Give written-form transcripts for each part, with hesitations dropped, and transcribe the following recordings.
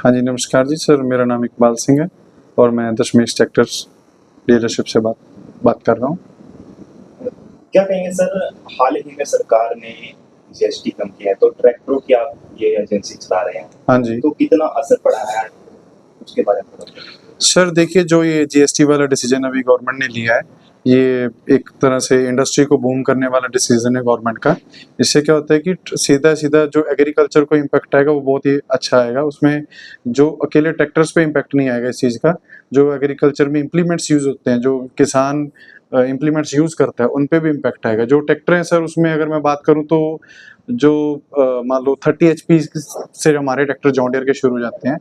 हाँ जी, नमस्कार जी सर, मेरा नाम इकबाल सिंह है और मैं दशमेश ट्रैक्टर्स डीलरशिप से बात कर रहा हूँ। क्या कहेंगे सर, हाल ही में सरकार ने जीएसटी कम किया है, तो ट्रैक्टरों की आप ये एजेंसी चला रहे हैं, हाँ जी। तो कितना असर पड़ा है उसके बारे में बताइए। सर देखिए, जो ये जीएसटी वाला डिसीजन अभी गवर्नमेंट ने लिया है, ये एक तरह से इंडस्ट्री को बूम करने वाला डिसीजन है गवर्नमेंट का। इससे क्या होता है कि सीधा-सीधा जो एग्रीकल्चर को इम्पैक्ट आएगा वो बहुत ही अच्छा आएगा। उसमें जो अकेले ट्रैक्टर्स पे इम्पैक्ट नहीं आएगा इस चीज़ का, जो एग्रीकल्चर में इम्प्लीमेंट्स यूज़ होते हैं, जो किसान इम्प्लीमेंट्स यूज़ करता है, उन पे भी इम्पैक्ट आएगा। जो ट्रैक्टर हैं सर, उसमें अगर मैं बात करूँ तो जो मान लो 30 एचपी से हमारे ट्रैक्टर जॉन डियर के शुरू हो जाते हैं।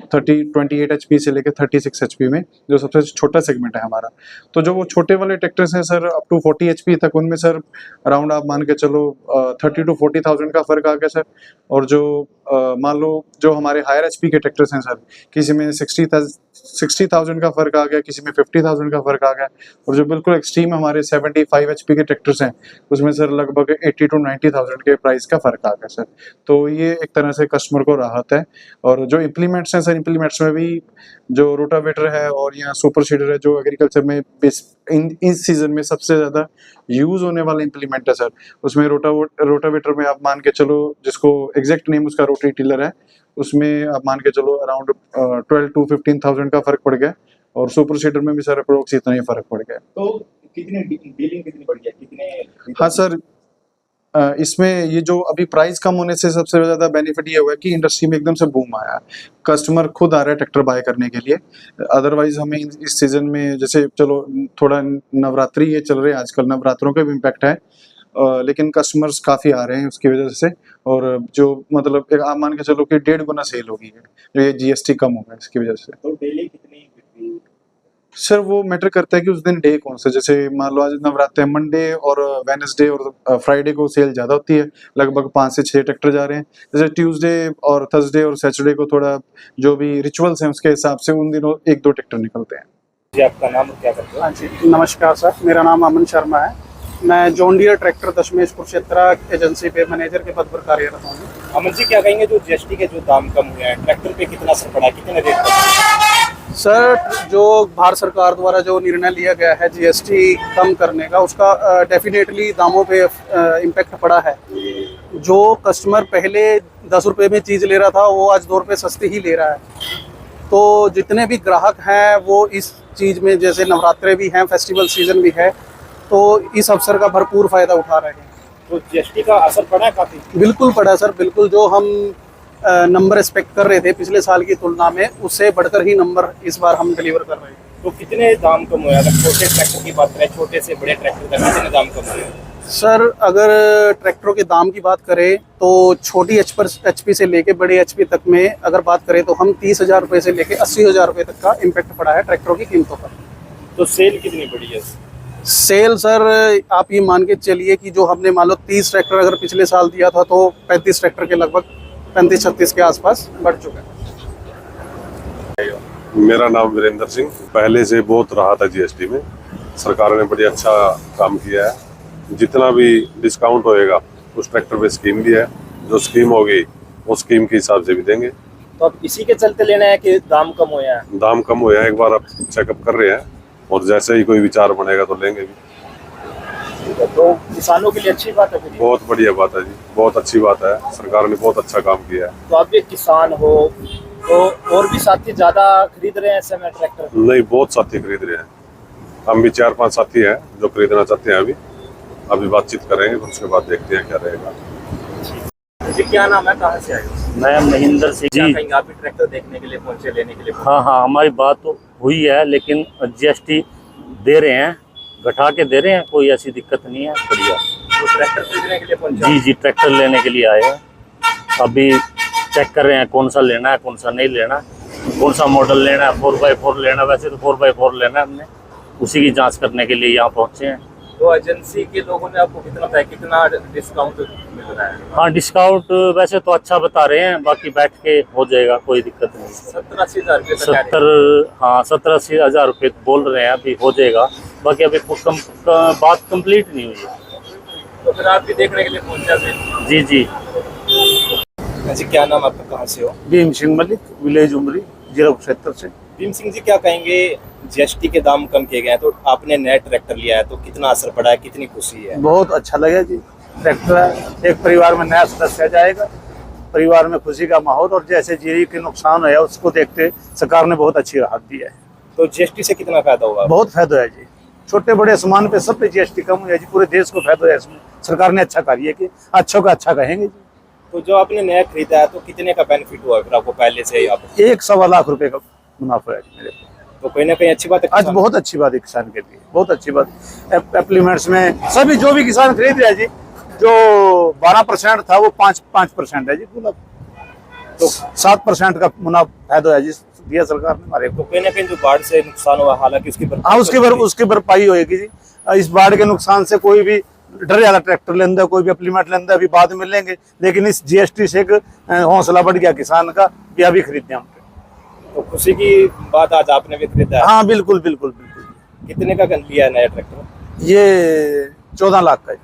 28 एचपी से लेकर 36 एचपी में, जो सबसे छोटा सेगमेंट है हमारा। तो जो वो छोटे वाले ट्रैक्टर्स हैं सर, अप टू 40 एचपी तक, उनमें सर अराउंड आप मान के चलो 30 टू 40,000 का फ़र्क आ गया सर। और जो मान लो जो हमारे हायर एचपी के ट्रैक्टर्स हैं सर, किसी में 60,000 का फ़र्क आ गया, किसी में 50,000 का फ़र्क आ गया। और जो बिल्कुल एक्सट्रीम हमारे 75 एचपी के ट्रैक्टर्स हैं, उसमें सर लगभग 80 टू 90,000 के प्राइस का फ़र्क आ गया सर। तो ये एक तरह से कस्टमर को राहत है। और जो इम्प्लीमेंट्स हैं सर, इम्प्लीमेंट्स में भी जो रोटावेटर है और या सुपर सीडर है, जो एग्रीकल्चर में इस सीजन में सबसे ज़्यादा यूज़ होने वाला इम्प्लीमेंट है सर। उसमें रोटावेटर में आप मान के चलो, जिसको एग्जैक्ट नेम उसका रोटरी टिलर है, उसमें आप मान के चलो अराउंड 12 टू 15,000 का फ़र्क पड़ गया। और सुपर सीडर में भी सर अप्रोक्स इतना ही फ़र्क पड़ गया। तो कितनी डीलिंग कितनी बढ़ गया, कितने? हाँ सर, इसमें ये जो अभी प्राइस कम होने से सबसे ज़्यादा बेनिफिट ये हुआ है कि इंडस्ट्री में एकदम से बूम आया है। कस्टमर खुद आ रहा है ट्रैक्टर बाय करने के लिए। अदरवाइज़ हमें इस सीज़न में, जैसे चलो थोड़ा नवरात्रि ये चल रहे हैं आजकल, नवरात्रों का भी इम्पैक्ट है। लेकिन कस्टमर्स काफ़ी आ रहे हैं उसकी वजह से। और जो मतलब एक आप मान के चलो कि 1.5 गुना सेल हो गई है, जो ये जीएसटी कम हो गया इसकी वजह से। तो डेली कितनी बिक्री? सर वो मैटर करता है कि उस दिन डे कौन सा, जैसे मान लो आज नवरात्र है, मंडे और वेडनेसडे और फ्राइडे को सेल ज़्यादा होती है, लगभग 5 से 6 ट्रैक्टर जा रहे हैं। जैसे ट्यूसडे और थर्सडे और सैटरडे को थोड़ा जो भी रिचुअल्स हैं उसके हिसाब से उन दिनों 1-2 ट्रैक्टर निकलते हैं। जी, आपका नाम और क्या करते हो? हाँ जी, नमस्कार सर, मेरा नाम अमन शर्मा है। मैं जॉन डियर ट्रैक्टर दशमेश कुरुक्षेत्र एजेंसी पे मैनेजर के पद पर कार्यरत हूँ। अमन जी, क्या कहेंगे, जो जीएसटी के जो दाम कम हुए हैं, ट्रैक्टर पे कितना असर पड़ा है, कितने रेट पर? सर, जो भारत सरकार द्वारा जो निर्णय लिया गया है जीएसटी कम करने का, उसका डेफिनेटली दामों पे इम्पैक्ट पड़ा है। जो कस्टमर पहले 10 रुपये में चीज़ ले रहा था, वो आज 2 रुपये सस्ती ही ले रहा है। तो जितने भी ग्राहक हैं वो इस चीज़ में, जैसे नवरात्रे भी हैं, फेस्टिवल सीजन भी है, तो इस अवसर का भरपूर फ़ायदा उठा रहे हैं। तो जीएसटी का असर पड़ा है काफ़ी? बिल्कुल पड़ा सर, बिल्कुल। जो हम नंबर एक्सपेक्ट कर रहे थे पिछले साल की तुलना में, उससे बढ़कर ही नंबर इस बार हम डिलीवर कर रहे हैं। तो कितने दाम कम हुए? अगर छोटे ट्रैक्टर की बात करें, छोटे से बड़े ट्रैक्टर तक कितने दाम कम हुए? सर, अगर ट्रैक्टरों के दाम की बात करें तो छोटी एचपी से लेके बड़े एचपी तक में अगर बात करें तो हम 30,000 रुपये से लेके 80,000 रुपये तक का इम्पैक्ट पड़ा है ट्रैक्टरों की कीमतों पर। तो सेल कितनी बढ़ी है? सेल सर, आप ये मान के चलिए कि जो हमने मान लो 30 ट्रैक्टर अगर पिछले साल दिया था, तो 35 ट्रैक्टर के लगभग 35-36 के आसपास बढ़ चुका है। मेरा नाम वीरेंद्र सिंह। पहले से बहुत राहत है जीएसटी में, सरकार ने बड़ी अच्छा काम किया है। जितना भी डिस्काउंट होएगा उस ट्रैक्टर पे स्कीम भी है, जो स्कीम होगी वो स्कीम के हिसाब से भी देंगे। तो अब इसी के चलते लेना है कि दाम कम हुए हैं? दाम कम हुए हैं, एक बार आप चेकअप कर रहे हैं और जैसे ही कोई विचार बनेगा तो लेंगे भी। तो किसानों के लिए अच्छी बात है फिर। बहुत बढ़िया बात है जी, बहुत अच्छी बात है, सरकार ने बहुत अच्छा काम किया है। तो आप एक किसान हो, तो और भी साथी ज्यादा खरीद रहे हैं ऐसे में ट्रैक्टर? नहीं, बहुत साथी खरीद रहे हैं। हम भी 4-5 साथी हैं जो खरीदना चाहते हैं। अभी बातचीत करेंगे, उसके बाद देखते हैं क्या रहेगा। जी, क्या नाम है, कहाँ से आए हो? मैं महेंद्र सिंह क्या जी। कहेंगे, आप भी ट्रैक्टर देखने के लिए पहुंचे, लेने के लिए पहुंचे? हाँ, हमारी बात तो हुई है, लेकिन जीएसटी दे रहे हैं, घटा के दे रहे हैं, कोई ऐसी दिक्कत नहीं है, बढ़िया। तो ट्रैक्टर खरीदने के लिए पहुंचे? जी, ट्रैक्टर लेने के लिए आए हैं। अभी चेक कर रहे हैं कौन सा लेना है, कौन सा नहीं लेना, कौन सा मॉडल लेना है। 4x4 लेना, वैसे तो 4x4 लेना है हमने, उसी की जाँच करने के लिए यहाँ पहुँचे हैं। तो एजेंसी के लोगों ने आपको कितना बताया, कितना डिस्काउंट मिल रहा है? हाँ, डिस्काउंट वैसे तो अच्छा बता रहे हैं, बाकी बैठ के हो जाएगा, कोई दिक्कत नहीं। 70-80 हज़ार रुपये तक? 70-80 हज़ार रुपये बोल रहे हैं, अभी हो जाएगा, बाकी अभी बात कंप्लीट नहीं हुई है। तो फिर आप भी देखने के लिए पहुंचा फिर? जी। हाँ जी, क्या नाम आपका, कहाँ से हो? भीम सिंह मलिक, विलेज उमरी, जिला क्षेत्र से। भीम सिंह जी, क्या कहेंगे, जीएसटी के दाम कम किए गए हैं तो आपने नया ट्रैक्टर लिया है तो कितना असर पड़ा है, कितनी खुशी है? बहुत अच्छा लगा जी। ट्रैक्टर है, एक परिवार में नया सदस्य आ जाएगा, परिवार में खुशी का माहौल, और जैसे जीरी के नुकसान है उसको देखते सरकार ने बहुत अच्छी राहत दी है। तो जीएसटी से कितना फायदा होगा? बहुत फायदा है जी, छोटे बड़े सामान पे सब पे जीएसटी कम हुआ है जी, पूरे देश को फायदा है इसमें। सरकार ने अच्छा कार्य किया, अच्छों का अच्छा कहेंगे जी। तो जो आपने नया खरीदा है तो कितने का बेनिफिट हुआ फिर आपको पहले से? आप 1.25 लाख रुपए का मुनाफा है जी मेरे को। तो कहीं ना कहीं अच्छी बात है आज किसान। बहुत अच्छी बात है किसान के लिए, बहुत अच्छी बात। एप्लीमेंट्स में सभी जो भी किसान खरीद रहे हैं जी, जो 12% था वो 5% है जी, पूरा तो 7% का मुनाफा फायदा है जी, दिया सरकार ने हमारे तो को। कहीं ना कहीं जो बाढ़ से नुकसान हुआ, हालांकि उसकी हाँ, उसकी भरपाई होगी जी। इस बाढ़ के नुकसान से कोई भी डर ज्यादा ट्रैक्टर लेंदा, कोई भी एप्लीमेंट लेंदा, अभी बाद में लेंगे, लेकिन इस जीएसटी से एक हौसला बढ़ गया किसान का भी, अभी खरीदने हम। तो खुशी की बात, आज आपने भी खरीदा है। हाँ बिल्कुल बिल्कुल बिल्कुल। कितने का लिया है नया ट्रैक्टर? ये 14 लाख का है।